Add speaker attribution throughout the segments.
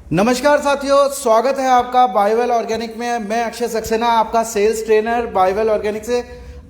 Speaker 1: नमस्कार साथियों, स्वागत है आपका बायोवेल ऑर्गेनिक में। मैं अक्षय सक्सेना, आपका सेल्स ट्रेनर बायोवेल ऑर्गेनिक से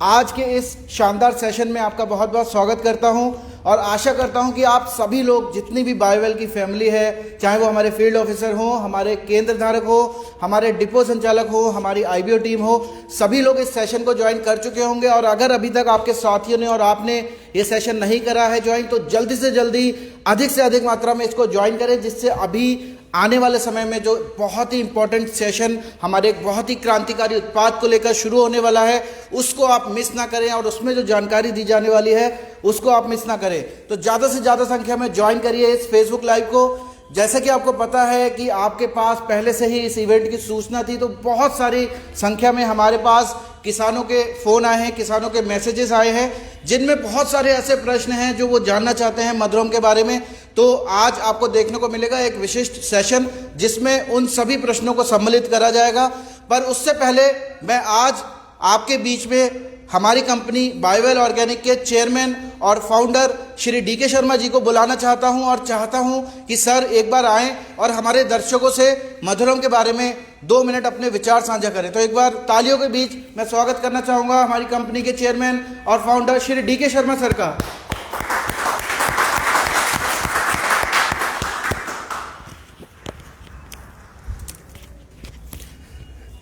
Speaker 1: आज के इस शानदार सेशन में आपका बहुत बहुत स्वागत करता हूं और आशा करता हूं कि आप सभी लोग, जितनी भी बायोवेल की फैमिली है, चाहे वो हमारे फील्ड ऑफिसर हो, हमारे केंद्र धारक हो, हमारे डिपो संचालक हो, हमारी आईबीओ टीम हो, सभी लोग इस सेशन को ज्वाइन कर चुके होंगे। और अगर अभी तक आपके साथियों ने और आपने ये सेशन नहीं करा है ज्वाइन, तो जल्दी से जल्दी अधिक से अधिक मात्रा में इसको ज्वाइन करें, जिससे अभी आने वाले समय में जो बहुत ही इंपॉर्टेंट सेशन हमारे एक बहुत ही क्रांतिकारी उत्पाद को लेकर शुरू होने वाला है, उसको आप मिस ना करें और उसमें जो जानकारी दी जाने वाली है उसको आप मिस ना करें। तो ज़्यादा से ज़्यादा संख्या में ज्वाइन करिए इस फेसबुक लाइव को। जैसे कि आपको पता है कि आपके पास पहले से ही इस इवेंट की सूचना थी, तो बहुत सारी संख्या में हमारे पास किसानों के फ़ोन आए हैं, किसानों के मैसेजेस आए हैं, जिनमें बहुत सारे ऐसे प्रश्न हैं जो वो जानना चाहते हैं मधुरम के बारे में। तो आज आपको देखने को मिलेगा एक विशिष्ट सेशन जिसमें उन सभी प्रश्नों को सम्मिलित करा जाएगा। पर उससे पहले मैं आज आपके बीच में हमारी कंपनी बायोवेल ऑर्गेनिक के चेयरमैन और फाउंडर श्री डी.के. शर्मा जी को बुलाना चाहता हूं और चाहता हूं कि सर एक बार आएं और हमारे दर्शकों से मधुरम के बारे में 2 मिनट अपने विचार साझा करें। तो एक बार तालियों के बीच मैं स्वागत करना चाहूँगा हमारी कंपनी के चेयरमैन और founder Shri DK. Sharma sir का।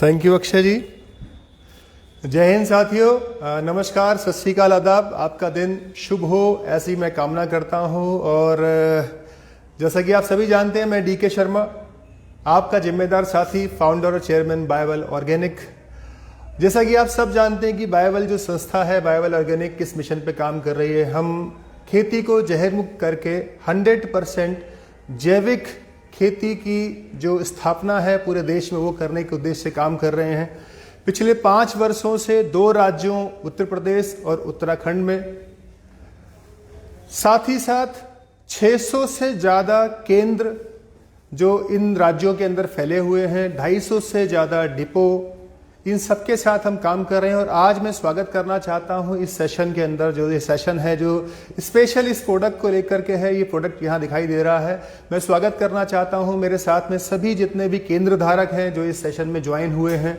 Speaker 2: थैंक यू अक्षय जी। जय हिंद साथियों, नमस्कार, सत श्री अकाल, आदाब। आपका दिन शुभ हो ऐसी मैं कामना करता हूं। और जैसा कि आप सभी जानते हैं, मैं डी.के. शर्मा, आपका जिम्मेदार साथी, फाउंडर और चेयरमैन बायोवेल ऑर्गेनिक। जैसा कि आप सब जानते हैं कि बायोवेल जो संस्था है, बायोवेल ऑर्गेनिक किस मिशन पे काम कर रही है। हम खेती को जहर मुक्त करके 100% जैविक खेती की जो स्थापना है पूरे देश में, वो करने के उद्देश्य से काम कर रहे हैं। पिछले 5 वर्षों से 2 राज्यों उत्तर प्रदेश और उत्तराखंड में, साथ ही साथ 600 से ज़्यादा केंद्र जो इन राज्यों के अंदर फैले हुए हैं, 250 से ज़्यादा डिपो, इन सब के साथ हम काम कर रहे हैं। और आज मैं स्वागत करना चाहता हूं इस सेशन के अंदर, जो ये सेशन है जो स्पेशल इस प्रोडक्ट को लेकर के है। ये प्रोडक्ट यहाँ दिखाई दे रहा है। मैं स्वागत करना चाहता हूं मेरे साथ में सभी जितने भी केंद्र धारक हैं जो इस सेशन में ज्वाइन हुए हैं,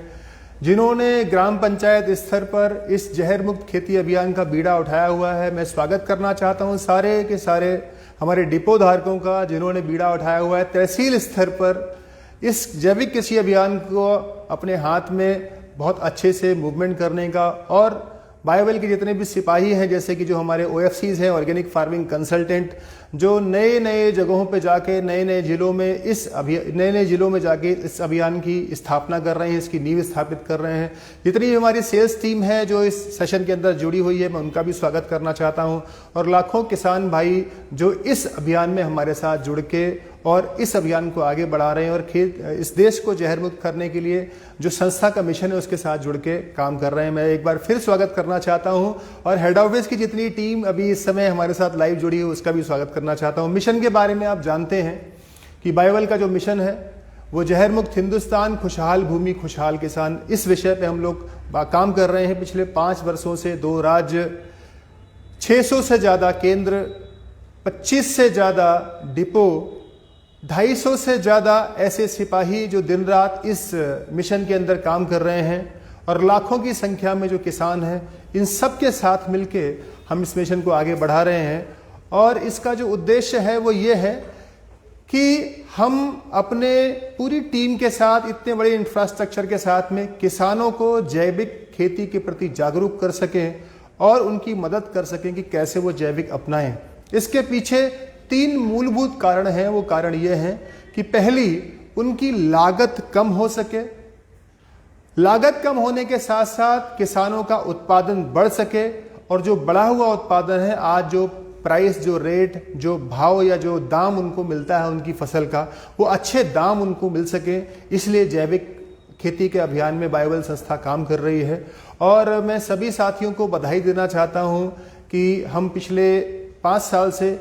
Speaker 2: जिन्होंने ग्राम पंचायत स्तर पर इस जहर मुक्त खेती अभियान का बीड़ा उठाया हुआ है। मैं स्वागत करना चाहता हूँ सारे के सारे हमारे डिपो धारकों का, जिन्होंने बीड़ा उठाया हुआ है तहसील स्तर पर इस जैविक कृषि अभियान को अपने हाथ में बहुत अच्छे से मूवमेंट करने का। और बायोवेल के जितने भी सिपाही हैं, जैसे कि जो हमारे OFCs हैं, ऑर्गेनिक फार्मिंग कंसल्टेंट, जो नए नए जगहों पे जाके नए नए जिलों में जाके इस अभियान की स्थापना कर रहे हैं, इसकी नींव स्थापित कर रहे हैं। जितनी भी हमारी सेल्स टीम है जो इस सेशन के अंदर जुड़ी हुई है, मैं उनका भी स्वागत करना चाहता हूं। और लाखों किसान भाई जो इस अभियान में हमारे साथ जुड़ के और इस अभियान को आगे बढ़ा रहे हैं और इस देश को जहर मुक्त करने के लिए जो संस्था का मिशन है उसके साथ जुड़ के काम कर रहे हैं। मैं एक बार फिर स्वागत करना चाहता हूं। और हेड ऑफिस की जितनी टीम अभी इस समय हमारे साथ लाइव जुड़ी है उसका भी स्वागत करना चाहता हूं। मिशन के बारे में आप जानते हैं कि बायोवेल का जो मिशन है वो जहर मुक्त हिंदुस्तान, खुशहाल भूमि, खुशहाल किसान, इस विषय पे हम लोग काम कर रहे हैं पिछले 5 वर्षों से। 2 राज्य, 600 से ज़्यादा केंद्र, 25 से ज़्यादा डिपो, 250 से ज़्यादा ऐसे सिपाही जो दिन रात इस मिशन के अंदर काम कर रहे हैं, और लाखों की संख्या में जो किसान हैं, इन सब के साथ मिलके हम इस मिशन को आगे बढ़ा रहे हैं। और इसका जो उद्देश्य है वो ये है कि हम अपने पूरी टीम के साथ, इतने बड़े इंफ्रास्ट्रक्चर के साथ में, किसानों को जैविक खेती के प्रति जागरूक कर सकें और उनकी मदद कर सकें कि कैसे वो जैविक अपनाएं। इसके पीछे 3 मूलभूत कारण हैं। वो कारण ये हैं कि पहली, उनकी लागत कम हो सके, लागत कम होने के साथ साथ किसानों का उत्पादन बढ़ सके, और जो बढ़ा हुआ उत्पादन है, आज जो प्राइस, जो रेट, जो भाव या जो दाम उनको मिलता है उनकी फसल का, वो अच्छे दाम उनको मिल सके। इसलिए जैविक खेती के अभियान में बायोवेल संस्था काम कर रही है। और मैं सभी साथियों को बधाई देना चाहता हूँ कि हम पिछले 5 साल से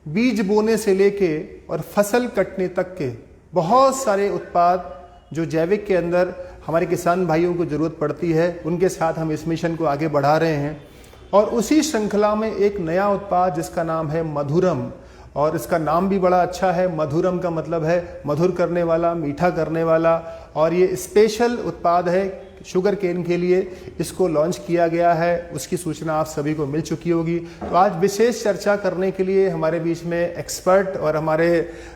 Speaker 2: बीज बोने से लेके और फसल कटने तक के बहुत सारे उत्पाद जो जैविक के अंदर हमारे किसान भाइयों को ज़रूरत पड़ती है, उनके साथ हम इस मिशन को आगे बढ़ा रहे हैं। और उसी श्रृंखला में एक नया उत्पाद जिसका नाम है मधुरम, और इसका नाम भी बड़ा अच्छा है। मधुरम का मतलब है मधुर करने वाला, मीठा करने वाला, और ये स्पेशल उत्पाद है शुगर केन के लिए। इसको लॉन्च किया गया है, उसकी सूचना आप सभी को मिल चुकी होगी। तो आज विशेष चर्चा करने के लिए हमारे बीच में एक्सपर्ट और हमारे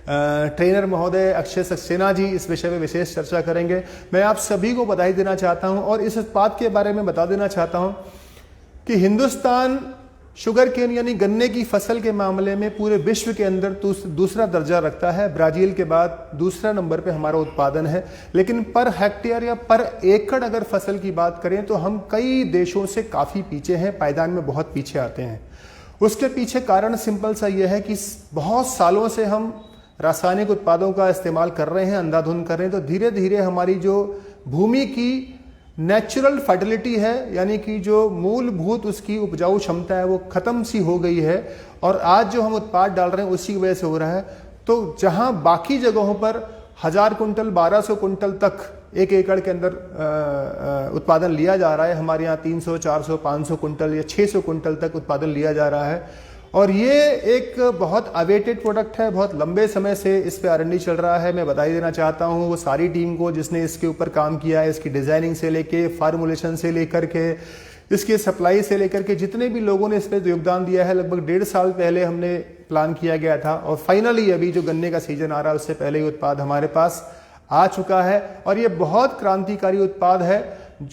Speaker 2: ट्रेनर महोदय अक्षय सक्सेना जी इस विषय में विशेष चर्चा करेंगे। मैं आप सभी को बधाई देना चाहता हूं और इस उत्पाद के बारे में बता देना चाहता हूं कि हिंदुस्तान शुगर केन यानी गन्ने की फसल के मामले में पूरे विश्व के अंदर दूसरा दर्जा रखता है। ब्राजील के बाद दूसरा नंबर पे हमारा उत्पादन है। लेकिन पर हेक्टेयर या पर एकड़ अगर फसल की बात करें तो हम कई देशों से काफ़ी पीछे हैं, पायदान में बहुत पीछे आते हैं। उसके पीछे कारण सिंपल सा यह है कि बहुत सालों से हम रासायनिक उत्पादों का इस्तेमाल कर रहे हैं, अंधाधुंध कर रहे हैं। तो धीरे धीरे हमारी जो भूमि की नेचुरल फर्टिलिटी है, यानी कि जो मूलभूत उसकी उपजाऊ क्षमता है, वो खत्म सी हो गई है। और आज जो हम उत्पाद डाल रहे हैं उसी की वजह से हो रहा है। तो जहां बाकी जगहों पर 1000 कुंटल 1200 कुंटल तक एक एकड़ के अंदर उत्पादन लिया जा रहा है, हमारे यहाँ 300 400 500 कुंटल या 600 कुंटल तक उत्पादन लिया जा रहा है। और ये एक बहुत अवेटेड प्रोडक्ट है, बहुत लंबे समय से इस पे R&D चल रहा है। मैं बधाई देना चाहता हूँ वो सारी टीम को जिसने इसके ऊपर काम किया है। इसकी डिजाइनिंग से लेके, फार्मूलेशन से लेकर के, इसके सप्लाई से लेकर के, जितने भी लोगों ने इस पर योगदान दिया है। लगभग 1.5 साल पहले हमने प्लान किया गया था और फाइनली अभी जो गन्ने का सीजन आ रहा है उससे पहले ही उत्पाद हमारे पास आ चुका है। और ये बहुत क्रांतिकारी उत्पाद है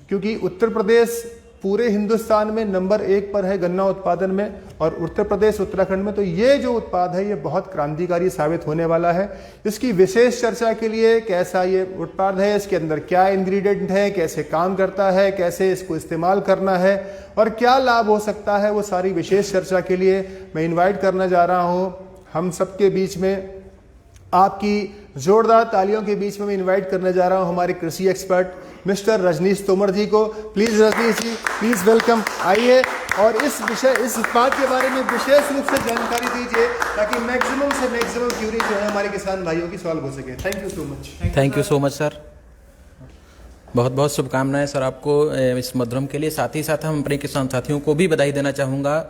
Speaker 2: क्योंकि उत्तर प्रदेश पूरे हिंदुस्तान में नंबर 1 पर है गन्ना उत्पादन में, और उत्तर प्रदेश उत्तराखंड में। तो ये जो उत्पाद है ये बहुत क्रांतिकारी साबित होने वाला है। इसकी विशेष चर्चा के लिए कैसा ये उत्पाद है, इसके अंदर क्या इंग्रेडिएंट है, कैसे काम करता है, कैसे इसको इस्तेमाल करना है और क्या लाभ हो सकता है, वो सारी विशेष चर्चा के लिए मैं इन्वाइट करना जा रहा हूँ हम सबके बीच में। आपकी जोरदार तालियों के बीच में मैं इनवाइट करने जा रहा हूं हमारे कृषि एक्सपर्ट मिस्टर रजनीश तोमर जी को। Please Rajneesh ji, please welcome, आइए और इस उत्पाद के बारे में विशेष रूप से जानकारी दीजिए ताकि मैक्सिमम से मैक्सिमम क्यूरी जो है हमारे किसान भाइयों की सॉल्व हो सके। Thank you so much.
Speaker 3: Thank you so much sir, बहुत बहुत शुभकामनाएं सर आपको इस मधुरम के लिए। साथ ही साथ हम अपने किसान साथियों को भी बधाई देना चाहूँगा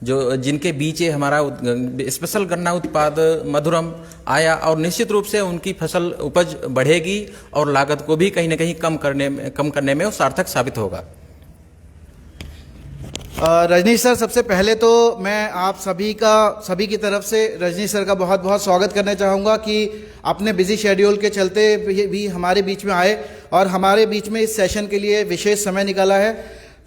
Speaker 3: जो जिनके बीच ये हमारा स्पेशल गन्ना उत्पाद मधुरम आया, और निश्चित रूप से उनकी फसल उपज बढ़ेगी और लागत को भी कहीं ना कहीं कम करने में वो सार्थक साबित होगा।
Speaker 1: रजनीश सर, सबसे पहले तो मैं आप सभी की तरफ से रजनीश सर का बहुत बहुत स्वागत करना चाहूँगा कि अपने बिजी शेड्यूल के चलते भी हमारे बीच में आए और हमारे बीच में इस सेशन के लिए विशेष समय निकाला है।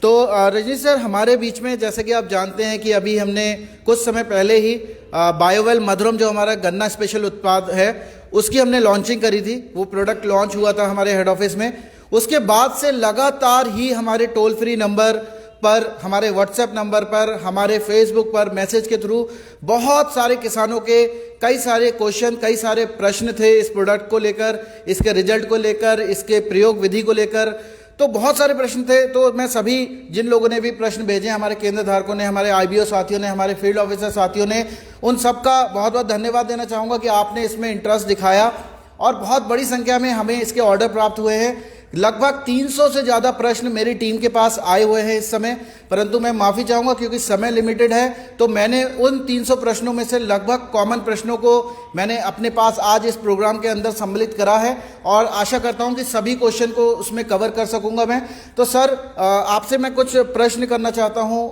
Speaker 1: तो रजनीश सर, हमारे बीच में जैसे कि आप जानते हैं कि अभी हमने कुछ समय पहले ही बायोवेल मधुरम जो हमारा गन्ना स्पेशल उत्पाद है उसकी हमने लॉन्चिंग करी थी। वो प्रोडक्ट लॉन्च हुआ था हमारे हेड ऑफिस में। उसके बाद से लगातार ही हमारे टोल फ्री नंबर पर, हमारे व्हाट्सएप नंबर पर, हमारे फेसबुक पर मैसेज के थ्रू बहुत सारे किसानों के कई सारे क्वेश्चन, कई सारे प्रश्न थे इस प्रोडक्ट को लेकर, इसके रिजल्ट को लेकर, इसके प्रयोग विधि को लेकर। तो बहुत सारे प्रश्न थे। तो मैं सभी जिन लोगों ने भी प्रश्न भेजे, हमारे केंद्र धारकों ने, हमारे IBO साथियों ने, हमारे फील्ड ऑफिसर साथियों ने, उन सबका बहुत बहुत धन्यवाद देना चाहूँगा कि आपने इसमें इंटरेस्ट दिखाया और बहुत बड़ी संख्या में हमें इसके ऑर्डर प्राप्त हुए हैं। लगभग 300 से ज़्यादा प्रश्न मेरी टीम के पास आए हुए हैं इस समय, परंतु मैं माफ़ी चाहूँगा क्योंकि समय लिमिटेड है। तो मैंने उन 300 प्रश्नों में से लगभग कॉमन प्रश्नों को मैंने अपने पास आज इस प्रोग्राम के अंदर सम्मिलित करा है और आशा करता हूँ कि सभी क्वेश्चन को उसमें कवर कर सकूँगा मैं। तो सर, आपसे मैं कुछ प्रश्न करना चाहता हूँ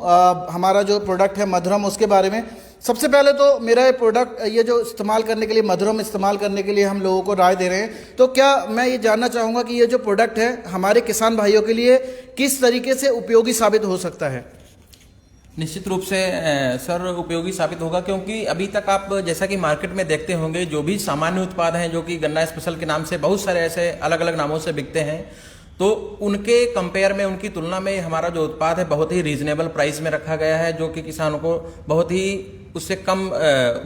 Speaker 1: हमारा जो प्रोडक्ट है मधुरम उसके बारे में। सबसे पहले तो मेरा ये प्रोडक्ट, ये जो इस्तेमाल करने के लिए मधुरम इस्तेमाल करने के लिए हम लोगों को राय दे रहे हैं, तो क्या मैं ये जानना चाहूँगा कि ये जो प्रोडक्ट है हमारे किसान भाइयों के लिए किस तरीके से उपयोगी साबित हो सकता है?
Speaker 3: निश्चित रूप से सर उपयोगी साबित होगा, क्योंकि अभी तक आप जैसा कि मार्केट में देखते होंगे जो भी सामान्य उत्पाद हैं जो कि गन्ना स्पेशल के नाम से बहुत सारे ऐसे अलग अलग नामों से बिकते हैं, तो उनके कंपेयर में, उनकी तुलना में हमारा जो उत्पाद है बहुत ही रीजनेबल प्राइस में रखा गया है, जो कि किसानों को बहुत ही उससे कम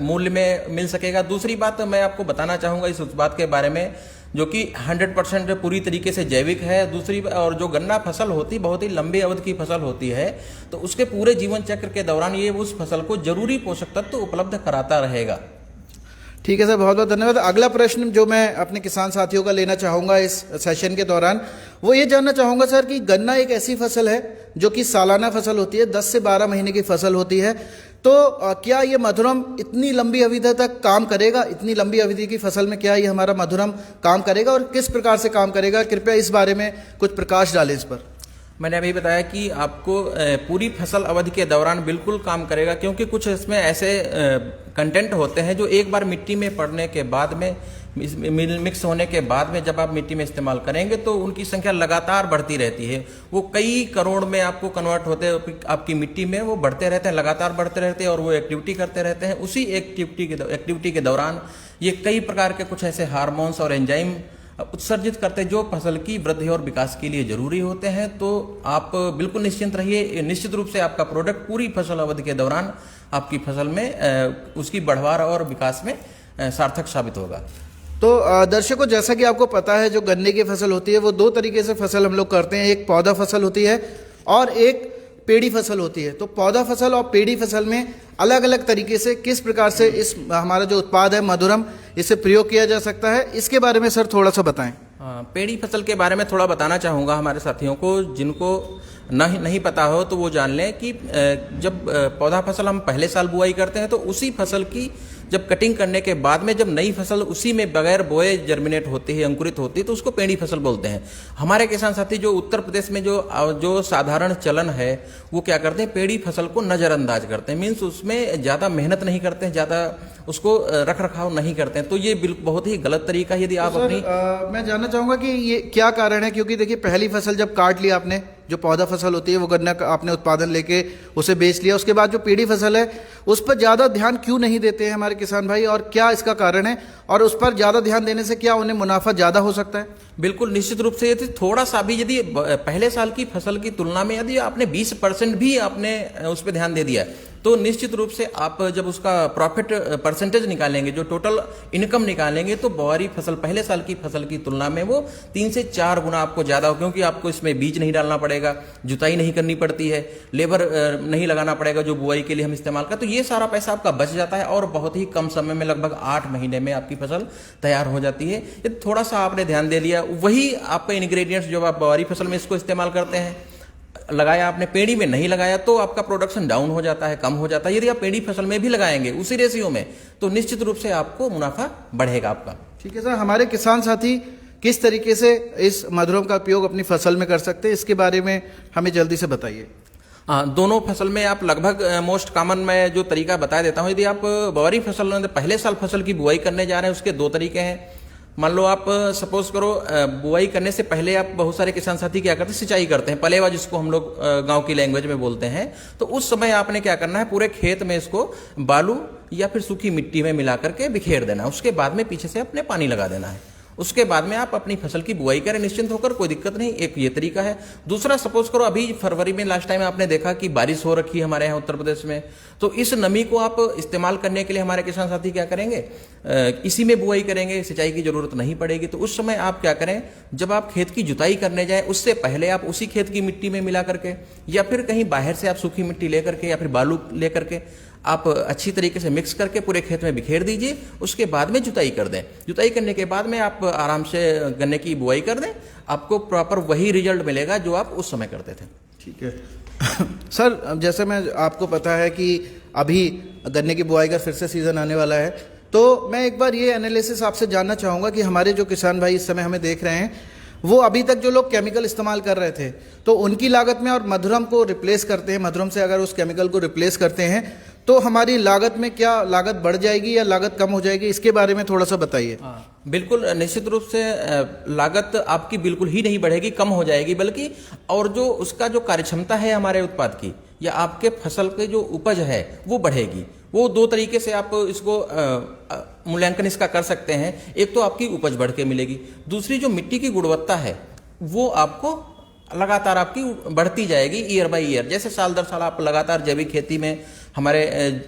Speaker 3: मूल्य में मिल सकेगा। दूसरी बात मैं आपको बताना चाहूँगा इस उत्पाद के बारे में, जो कि 100% पूरी तरीके से जैविक है। दूसरी, और जो गन्ना फसल होती बहुत ही लंबी अवधि की फसल होती है, तो उसके पूरे जीवन चक्र के दौरान ये उस फसल को जरूरी पोषक तत्व उपलब्ध कराता रहेगा।
Speaker 1: ठीक है सर, बहुत बहुत धन्यवाद। अगला प्रश्न जो मैं अपने किसान साथियों का लेना चाहूँगा इस सेशन के दौरान, वो ये जानना चाहूँगा सर कि गन्ना एक ऐसी फसल है जो कि सालाना फसल होती है, 10 से 12 महीने की फसल होती है। तो क्या ये मधुरम इतनी लंबी अवधि तक काम करेगा? इतनी लंबी अवधि की फसल में क्या ये हमारा मधुरम काम करेगा और किस प्रकार से काम करेगा? कृपया इस बारे में कुछ प्रकाश डालें इस पर।
Speaker 3: मैंने अभी बताया कि आपको पूरी फसल अवधि के दौरान बिल्कुल काम करेगा, क्योंकि कुछ इसमें ऐसे कंटेंट होते हैं जो एक बार मिट्टी में पड़ने के बाद में, मिक्स होने के बाद में जब आप मिट्टी में इस्तेमाल करेंगे तो उनकी संख्या लगातार बढ़ती रहती है। वो कई करोड़ में आपको कन्वर्ट होते हैं आपकी मिट्टी में, वो बढ़ते रहते हैं, लगातार बढ़ते रहते हैं और वो एक्टिविटी करते रहते हैं। उसी एक्टिविटी के दौरान ये कई प्रकार के कुछ ऐसे हार्मोन्स और एंजाइम उत्सर्जित करते हैं जो फसल की वृद्धि और विकास के लिए जरूरी होते हैं। तो आप बिल्कुल निश्चिंत रहिए, निश्चित रूप से आपका प्रोडक्ट पूरी फसल अवधि के दौरान आपकी फसल में उसकी बढ़वार और विकास में सार्थक साबित होगा।
Speaker 1: तो दर्शकों, जैसा कि आपको पता है, जो गन्ने की फसल होती है वो दो तरीके से फसल हम लोग करते हैं। एक पौधा फसल होती है और एक पेड़ी फसल होती है। तो पौधा फसल और पेड़ी फसल में अलग अलग तरीके से किस प्रकार से इस हमारा जो उत्पाद है मधुरम, इसे प्रयोग किया जा सकता है, इसके बारे में सर थोड़ा सा बताएं।
Speaker 3: पेड़ी फसल के बारे में थोड़ा बताना चाहूँगा हमारे साथियों को, जिनको नहीं पता हो तो वो जान लें कि जब पौधा फसल हम पहले साल बुआई करते हैं तो उसी फसल की जब कटिंग करने के बाद में जब नई फसल उसी में बगैर बोए जर्मिनेट होती है, अंकुरित होती है, तो उसको पेड़ी फसल बोलते हैं। हमारे किसान साथी जो उत्तर प्रदेश में जो साधारण चलन है वो क्या करते हैं, पेड़ी फसल को नज़रअंदाज करते हैं। मीन्स उसमें ज़्यादा मेहनत नहीं करते हैं, ज़्यादा उसको रख रखाव नहीं करते हैं। तो ये बहुत ही गलत तरीका है। यदि आप
Speaker 1: मैं जानना चाहूँगा कि ये क्या कारण है? क्योंकि देखिए, पहली फसल जब काट लिया आपने, जो पौधा फसल होती है वो गन्ना आपने उत्पादन लेके उसे बेच लिया, उसके बाद जो पेड़ी फसल है उस पर ज़्यादा ध्यान क्यों नहीं देते हैं हमारे किसान भाई, और क्या इसका कारण है? और उस पर ज़्यादा ध्यान देने से क्या उन्हें मुनाफा ज़्यादा हो सकता है?
Speaker 3: बिल्कुल निश्चित रूप से यदि थोड़ा सा भी, यदि पहले साल की फसल की तुलना में यदि आपने 20% भी आपने उस पर ध्यान दे दिया तो निश्चित रूप से आप जब उसका प्रॉफिट परसेंटेज निकालेंगे, जो टोटल इनकम निकालेंगे, तो बोआरी फसल पहले साल की फसल की तुलना में वो 3 से 4 गुना आपको ज़्यादा हो, क्योंकि आपको इसमें बीज नहीं डालना पड़ेगा, जुताई नहीं करनी पड़ती है, लेबर नहीं लगाना पड़ेगा जो बुआई के लिए हम इस्तेमाल करते। तो ये सारा पैसा आपका बच जाता है और बहुत ही कम समय में, लगभग 8 महीने में आपकी फसल तैयार हो जाती है। यदि थोड़ा सा आपने ध्यान दे लिया, वही आपका इंग्रेडिएंट्स जो आप बोआरी फसल में इसको इस्तेमाल करते हैं, लगाया आपने, पेड़ी में नहीं लगाया तो आपका प्रोडक्शन डाउन हो जाता है, कम हो जाता है। यदि आप पेड़ी फसल में भी लगाएंगे उसी रेशियो में तो निश्चित रूप से आपको मुनाफा बढ़ेगा आपका।
Speaker 1: ठीक है सर, हमारे किसान साथी किस तरीके से इस मधुरम का उपयोग अपनी फसल में कर सकते हैं, इसके बारे में हमें जल्दी से बताइए।
Speaker 3: दोनों फसल में आप लगभग मोस्ट कॉमन मैं जो तरीका बता देता हूँ। यदि आप बोआरी फसल पहले साल फसल की बुआई करने जा रहे हैं, उसके 2 तरीके हैं। मान लो आप सपोज करो बुआई करने से पहले आप, बहुत सारे किसान साथी क्या करते हैं, सिंचाई करते हैं, पलेवा जिसको हम लोग गांव की लैंग्वेज में बोलते हैं। तो उस समय आपने क्या करना है, पूरे खेत में इसको बालू या फिर सूखी मिट्टी में मिला करके बिखेर देना है। उसके बाद में पीछे से अपने पानी लगा देना है। उसके बाद में आप अपनी फसल की बुआई करें निश्चिंत होकर, कोई दिक्कत नहीं। एक ये तरीका है। दूसरा, सपोज करो अभी फरवरी में लास्ट टाइम आपने देखा कि बारिश हो रखी है हमारे यहाँ उत्तर प्रदेश में, तो इस नमी को आप इस्तेमाल करने के लिए हमारे किसान साथी क्या करेंगे, इसी में बुआई करेंगे, सिंचाई की जरूरत नहीं पड़ेगी। तो उस समय आप क्या करें, जब आप खेत की जुताई करने जाएं उससे पहले आप उसी खेत की मिट्टी में मिला करके या फिर कहीं बाहर से आप सूखी मिट्टी लेकर के या फिर बालू लेकर के आप अच्छी तरीके से मिक्स करके पूरे खेत में बिखेर दीजिए। उसके बाद में जुताई कर दें। जुताई करने के बाद में आप आराम से गन्ने की बुआई कर दें, आपको प्रॉपर वही रिजल्ट मिलेगा जो आप उस समय करते थे।
Speaker 1: ठीक है सर, जैसे मैं आपको पता है कि अभी गन्ने की बुआई का फिर से सीज़न आने वाला है, तो मैं एक बार ये एनालिसिस आपसे जानना चाहूँगा कि हमारे जो किसान भाई इस समय हमें देख रहे हैं, वो अभी तक जो लोग केमिकल इस्तेमाल कर रहे थे, तो उनकी लागत में और मधुरम को रिप्लेस करते हैं, मधुरम से अगर उस केमिकल को रिप्लेस करते हैं तो हमारी लागत में क्या लागत बढ़ जाएगी या लागत कम हो जाएगी, इसके बारे में थोड़ा सा बताइए।
Speaker 3: बिल्कुल निश्चित रूप से लागत आपकी बिल्कुल ही नहीं बढ़ेगी, कम हो जाएगी, बल्कि और जो उसका जो कार्यक्षमता है हमारे उत्पाद की या आपके फसल के जो उपज है वो बढ़ेगी। वो 2 तरीके से आप इसको मूल्यांकन इसका कर सकते हैं। एक तो आपकी उपज बढ़ के मिलेगी, दूसरी जो मिट्टी की गुणवत्ता है वो आपको लगातार आपकी बढ़ती जाएगी ईयर बाय ईयर। जैसे साल दर साल आप लगातार जैविक खेती में हमारे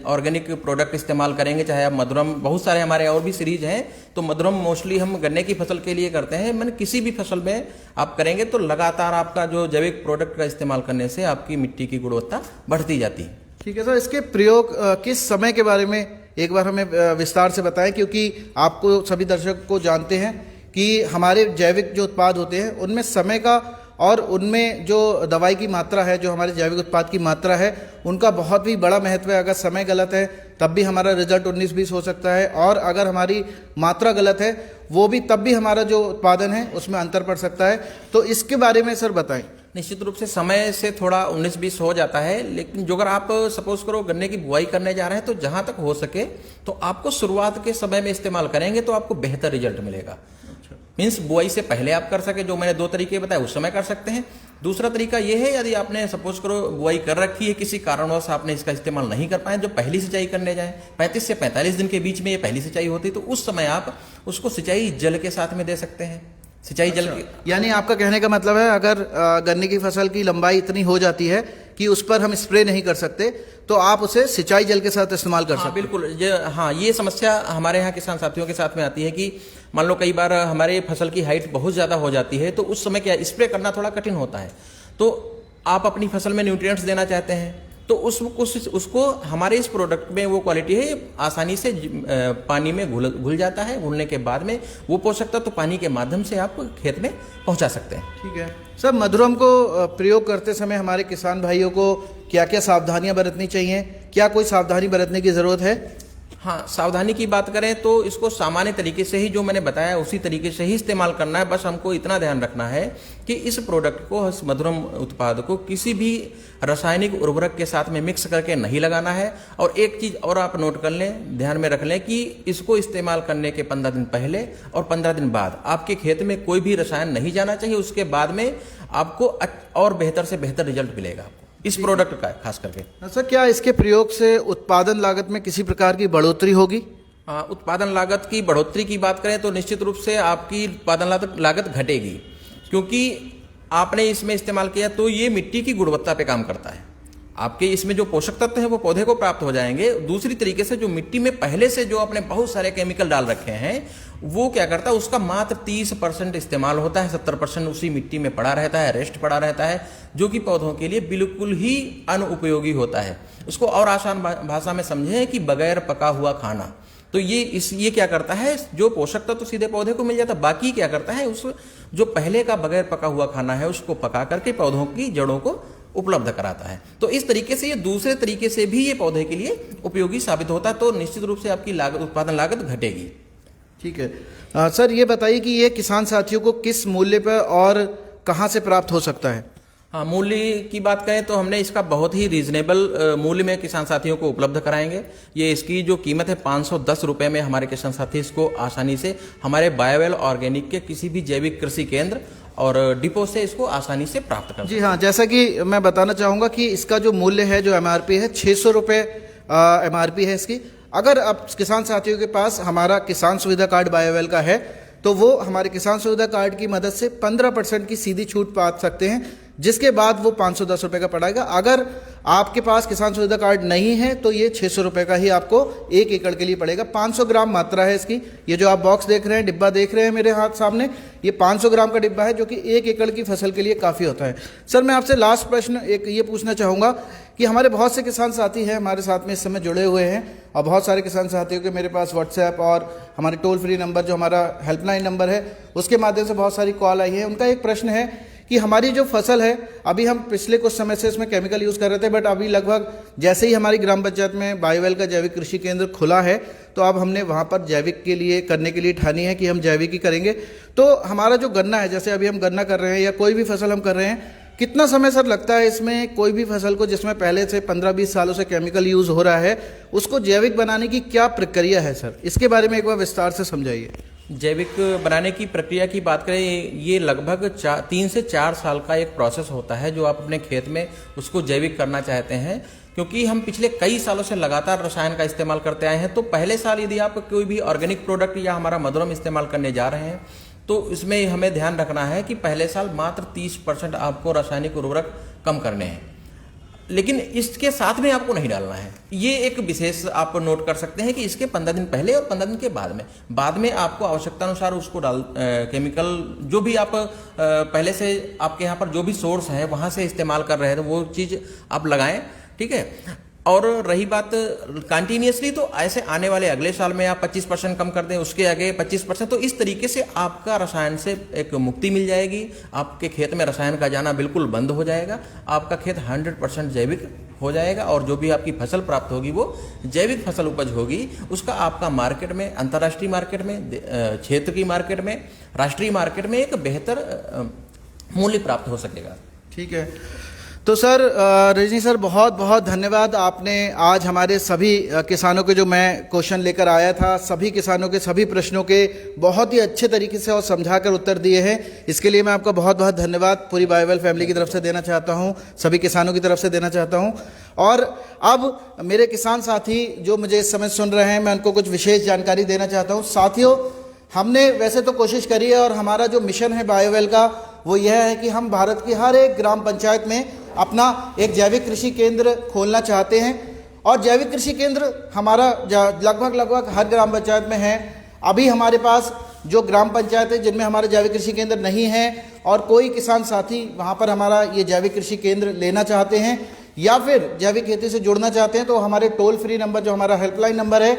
Speaker 3: ऑर्गेनिक प्रोडक्ट इस्तेमाल करेंगे, चाहे आप मधुरम, बहुत सारे हमारे और भी सीरीज हैं, तो मधुरम मोस्टली हम गन्ने की फसल के लिए करते हैं। मैंने किसी भी फसल में आप करेंगे तो लगातार आपका जो जैविक प्रोडक्ट का इस्तेमाल करने से आपकी मिट्टी की गुणवत्ता बढ़ती जाती है।
Speaker 1: ठीक है सर, इसके प्रयोग किस समय के बारे में एक बार हमें विस्तार से बताएं, क्योंकि आपको सभी दर्शक को जानते हैं कि हमारे जैविक जो उत्पाद होते हैं उनमें समय का और उनमें जो दवाई की मात्रा है, जो हमारे जैविक उत्पाद की मात्रा है, उनका बहुत ही बड़ा महत्व है। अगर समय गलत है तब भी हमारा रिजल्ट 19-20 हो सकता है, और अगर हमारी मात्रा गलत है वो भी तब भी हमारा जो उत्पादन है उसमें अंतर पड़ सकता है। तो इसके बारे में सर बताएं।
Speaker 3: निश्चित रूप से समय से थोड़ा 19-20 हो जाता है, लेकिन जो अगर आप सपोज करो गन्ने की बुआई करने जा रहे हैं तो जहां तक हो सके तो आपको शुरुआत के समय में इस्तेमाल करेंगे तो आपको बेहतर रिजल्ट मिलेगा। मीन्स बुआई से पहले आप कर सके, जो मैंने 2 तरीके बताए उस समय कर सकते हैं। दूसरा तरीका ये है, यदि आपने सपोज करो बुआई कर रखी है, किसी कारणवश आपने इसका इस्तेमाल नहीं कर पाए, जो पहली सिंचाई करने जाए 35 से 45 दिन के बीच में ये पहली सिंचाई होती है, तो उस समय आप उसको सिंचाई जल के साथ में दे सकते हैं। सिंचाई जल
Speaker 1: यानी आपका कहने का मतलब है अगर गन्ने की फसल की लंबाई इतनी हो जाती है कि उस पर हम स्प्रे नहीं कर सकते तो आप उसे सिंचाई जल के साथ इस्तेमाल कर सकते हैं।
Speaker 3: बिल्कुल। ये समस्या हमारे यहाँ किसान साथियों के साथ में आती है कि मान लो कई बार हमारे फसल की हाइट बहुत ज़्यादा हो जाती है, तो उस समय क्या स्प्रे करना थोड़ा कठिन होता है। तो आप अपनी फसल में न्यूट्रिएंट्स देना चाहते हैं तो उसको हमारे इस प्रोडक्ट में वो क्वालिटी है, आसानी से पानी में घुल जाता है। घुलने के बाद में वो पोषक तत्व तो पानी के माध्यम से आप खेत में पहुंचा सकते हैं।
Speaker 1: ठीक है सर, मधुरम को प्रयोग करते समय हमारे किसान भाइयों को क्या क्या सावधानियां बरतनी चाहिए? क्या कोई सावधानी बरतने की जरूरत है?
Speaker 3: हाँ, सावधानी की बात करें तो इसको सामान्य तरीके से ही जो मैंने बताया उसी तरीके से ही इस्तेमाल करना है। बस हमको इतना ध्यान रखना है कि इस प्रोडक्ट को, इस मधुरम उत्पाद को किसी भी रासायनिक उर्वरक के साथ में मिक्स करके नहीं लगाना है। और एक चीज़ और आप नोट कर लें, ध्यान में रख लें कि इसको इस्तेमाल करने के 15 दिन पहले और 15 दिन बाद आपके खेत में कोई भी रसायन नहीं जाना चाहिए। उसके बाद में आपको और बेहतर से बेहतर रिजल्ट मिलेगा आपको इस प्रोडक्ट का खास करके।
Speaker 1: सर, क्या इसके प्रयोग से उत्पादन लागत में किसी प्रकार की बढ़ोतरी होगी?
Speaker 3: उत्पादन लागत की बढ़ोतरी की बात करें तो निश्चित रूप से आपकी उत्पादन लागत घटेगी, क्योंकि आपने इसमें इस्तेमाल किया तो ये मिट्टी की गुणवत्ता पे काम करता है। आपके इसमें जो पोषक तत्व हैं वो पौधे को प्राप्त हो जाएंगे। दूसरी तरीके से जो मिट्टी में पहले से जो आपने बहुत सारे केमिकल डाल रखे हैं वो क्या करता है, उसका मात्र 30% इस्तेमाल होता है, 70% उसी मिट्टी में पड़ा रहता है, रेस्ट पड़ा रहता है, जो कि पौधों के लिए बिल्कुल ही अनुपयोगी होता है। उसको और आसान भाषा में समझें कि बगैर पका हुआ खाना। तो ये क्या करता है, जो पोषक तत्व तो सीधे पौधे को मिल जाता है, बाकी क्या करता है उस जो पहले का बगैर पका हुआ खाना है उसको पका करके पौधों की जड़ों को उपलब्ध कराता है। तो इस तरीके से ये दूसरे तरीके से भी ये पौधे के लिए उपयोगी साबित होता है। तो निश्चित रूप से आपकी उत्पादन लागत घटेगी।
Speaker 1: ठीक है सर, ये बताइए कि ये किसान साथियों को किस मूल्य पर और कहाँ से प्राप्त हो सकता है?
Speaker 3: हाँ, मूल्य की बात करें तो हमने इसका बहुत ही रीजनेबल मूल्य में किसान साथियों को उपलब्ध कराएंगे। ये इसकी जो कीमत है 510 रुपये में हमारे किसान साथी इसको आसानी से हमारे बायोवेल ऑर्गेनिक के किसी भी जैविक कृषि केंद्र और डिपो से इसको आसानी से प्राप्त कर।
Speaker 1: जी हाँ, जैसा कि मैं बताना चाहूँगा कि इसका जो मूल्य है, जो MRP है 600 रुपये MRP है इसकी। अगर आप किसान साथियों के पास हमारा किसान सुविधा कार्ड बायोवेल का है तो वो हमारे किसान सुविधा कार्ड की मदद से 15% की सीधी छूट पा सकते हैं, जिसके बाद वो 510 रुपये का पड़ेगा। अगर आपके पास किसान सुविधा कार्ड नहीं है तो ये 600 रुपये का ही आपको 1 एकड़ के लिए पड़ेगा। 500 ग्राम मात्रा है इसकी। ये जो आप बॉक्स देख रहे हैं, डिब्बा देख रहे हैं मेरे हाथ सामने, ये 500 ग्राम का डिब्बा है, जो कि 1 एकड़ की फसल के लिए काफ़ी होता है। सर, मैं आपसे लास्ट प्रश्न एक ये पूछना चाहूँगा कि हमारे बहुत से किसान साथी हैं हमारे साथ में इस समय जुड़े हुए हैं, और बहुत सारे किसान साथियों के मेरे पास व्हाट्सएप और हमारे टोल फ्री नंबर, जो हमारा हेल्पलाइन नंबर है, उसके माध्यम से बहुत सारी कॉल आई है। उनका एक प्रश्न है कि हमारी जो फसल है, अभी हम पिछले कुछ समय से इसमें केमिकल यूज़ कर रहे थे, बट अभी लगभग जैसे ही हमारी ग्राम पंचायत में बायोवेल का जैविक कृषि केंद्र खुला है तो अब हमने वहाँ पर जैविक के लिए करने के लिए ठानी है कि हम जैविक ही करेंगे। तो हमारा जो गन्ना है, जैसे अभी हम गन्ना कर रहे हैं या कोई भी फसल हम कर रहे हैं, कितना समय सर लगता है इसमें कोई भी फसल को जिसमें पहले से 15-20 सालों से केमिकल यूज़ हो रहा है, उसको जैविक बनाने की क्या प्रक्रिया है सर? इसके बारे में एक बार विस्तार से समझाइए।
Speaker 3: जैविक बनाने की प्रक्रिया की बात करें, ये लगभग 3 से 4 साल का एक प्रोसेस होता है जो आप अपने खेत में उसको जैविक करना चाहते हैं। क्योंकि हम पिछले कई सालों से लगातार रसायन का इस्तेमाल करते आए हैं, तो पहले साल यदि आप कोई भी ऑर्गेनिक प्रोडक्ट या हमारा मधुरम इस्तेमाल करने जा रहे हैं तो इसमें हमें ध्यान रखना है कि पहले साल मात्र 30% आपको रासायनिक उर्वरक कम करने हैं, लेकिन इसके साथ में आपको नहीं डालना है। ये एक विशेष आप नोट कर सकते हैं कि इसके 15 दिन पहले और 15 दिन के बाद में आपको आवश्यकता अनुसार उसको केमिकल जो भी आप पहले से आपके यहाँ पर जो भी सोर्स है वहाँ से इस्तेमाल कर रहे हैं तो वो चीज़ आप लगाएं। ठीक है, और रही बात कंटिन्यूसली, तो ऐसे आने वाले अगले साल में आप 25% कम कर दें, उसके आगे 25%, तो इस तरीके से आपका रसायन से एक मुक्ति मिल जाएगी। आपके खेत में रसायन का जाना बिल्कुल बंद हो जाएगा, आपका खेत 100% जैविक हो जाएगा और जो भी आपकी फसल प्राप्त होगी वो जैविक फसल उपज होगी। उसका आपका मार्केट में, अंतर्राष्ट्रीय मार्केट में, क्षेत्र की मार्केट में, राष्ट्रीय मार्केट में एक बेहतर मूल्य प्राप्त हो सकेगा।
Speaker 1: ठीक है, तो सर रजनी सर बहुत बहुत धन्यवाद। आपने आज हमारे सभी किसानों के, जो मैं क्वेश्चन लेकर आया था, सभी किसानों के सभी प्रश्नों के बहुत ही अच्छे तरीके से और समझाकर उत्तर दिए हैं। इसके लिए मैं आपका बहुत बहुत धन्यवाद पूरी बायोवेल फैमिली की तरफ से देना चाहता हूं, सभी किसानों की तरफ से देना चाहता हूं। और अब मेरे किसान साथी जो मुझे इस समय सुन रहे हैं, मैं उनको कुछ विशेष जानकारी देना चाहता हूँ। साथियों, हमने वैसे तो कोशिश करी है और हमारा जो मिशन है बायोवेल का वो यह है कि हम भारत की हर एक ग्राम पंचायत में अपना एक जैविक कृषि केंद्र खोलना चाहते हैं। और जैविक कृषि केंद्र हमारा लगभग हर ग्राम पंचायत में है। अभी हमारे पास जो ग्राम पंचायत है जिनमें हमारे जैविक कृषि केंद्र नहीं है और कोई किसान साथी वहाँ पर हमारा ये जैविक कृषि केंद्र लेना चाहते हैं या फिर जैविक खेती से जुड़ना चाहते हैं, तो हमारे टोल फ्री नंबर, जो हमारा हेल्पलाइन नंबर है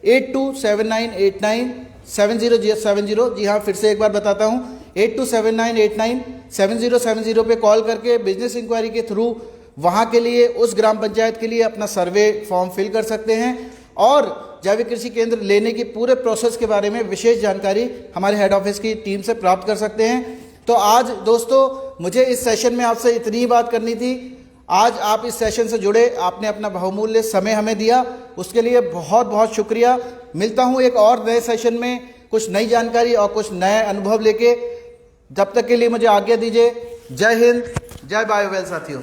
Speaker 1: 8279897070, जी हाँ फिर से एक बार बताता हूँ, 8279897070 पे कॉल करके बिजनेस इंक्वायरी के थ्रू वहाँ के लिए, उस ग्राम पंचायत के लिए अपना सर्वे फॉर्म फिल कर सकते हैं और जैविक कृषि केंद्र लेने की पूरे प्रोसेस के बारे में विशेष जानकारी हमारे हेड ऑफिस की टीम से प्राप्त कर सकते हैं। तो आज दोस्तों मुझे इस सेशन में आपसे इतनी ही बात करनी थी। आज आप इस सेशन से जुड़े, आपने अपना बहुमूल्य समय हमें दिया, उसके लिए बहुत बहुत शुक्रिया। मिलता हूँ एक और नए सेशन में कुछ नई जानकारी और कुछ नए अनुभव लेके। जब तक के लिए मुझे आज्ञा दीजिए। जय हिंद, जय बायोवेल साथियों।